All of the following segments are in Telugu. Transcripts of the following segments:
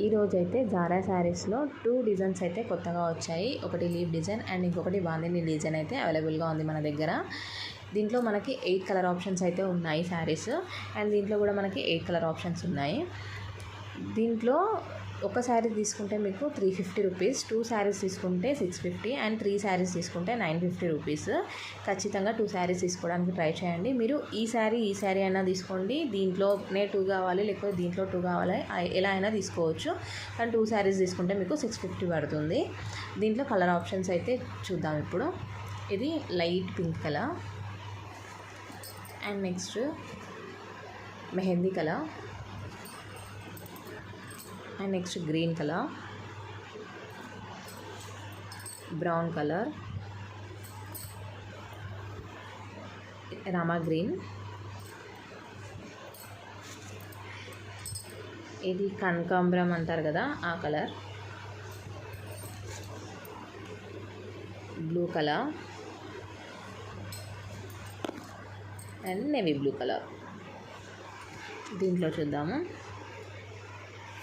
ఈరోజు అయితే జారా శారీస్లో 2 డిజైన్స్ అయితే కొత్తగా వచ్చాయి. ఒకటి లీవ్ డిజైన్ అండ్ ఇంకొకటి బాందిని డిజైన్ అయితే అవైలబుల్గా ఉంది మన దగ్గర. దీంట్లో మనకి 8 కలర్ ఆప్షన్స్ అయితే ఉన్నాయి శారీస్. అండ్ దీంట్లో కూడా మనకి 8 కలర్ ఆప్షన్స్ ఉన్నాయి. దీంట్లో ఒక శారీ తీసుకుంటే మీకు 350 రూపీస్, 2 శారీస్ తీసుకుంటే 650 అండ్ 3 శారీస్ తీసుకుంటే 950 రూపీస్. ఖచ్చితంగా 2 శారీస్ తీసుకోవడానికి ట్రై చేయండి. మీరు ఈ శారీ అయినా తీసుకోండి, దీంట్లోనే 2 కావాలి లేకపోతే దీంట్లో 2 కావాలి, ఎలా అయినా తీసుకోవచ్చు. కానీ 2 శారీస్ తీసుకుంటే మీకు 650 పడుతుంది. దీంట్లో కలర్ ఆప్షన్స్ అయితే చూద్దాం ఇప్పుడు. ఇది light pink colour and next mehndi colour and next green colour, brown colour, Rama green, ఇది కనకాంబరం అంటారు కదా ఆ colour, blue colour and navy blue colour. దీంట్లో చూద్దాము.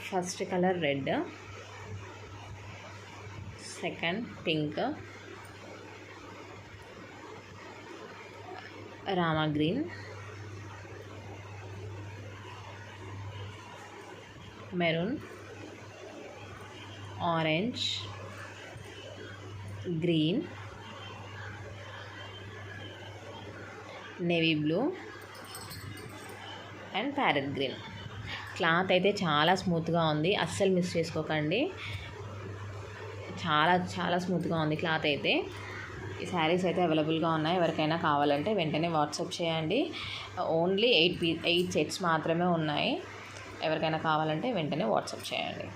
First colour red, second pink, Rama green, maroon, orange, green, navy blue and parrot green. Cloth అయితే చాలా స్మూత్గా ఉంది, అస్సలు మిస్ చేసుకోకండి. చాలా చాలా స్మూత్గా ఉంది క్లాత్ అయితే. ఈ శారీస్ అయితే అవైలబుల్గా ఉన్నాయి. ఎవరికైనా కావాలంటే వెంటనే వాట్సాప్ చేయండి. ఓన్లీ 8 సెట్స్ మాత్రమే ఉన్నాయి. ఎవరికైనా కావాలంటే వెంటనే వాట్సాప్ చేయండి.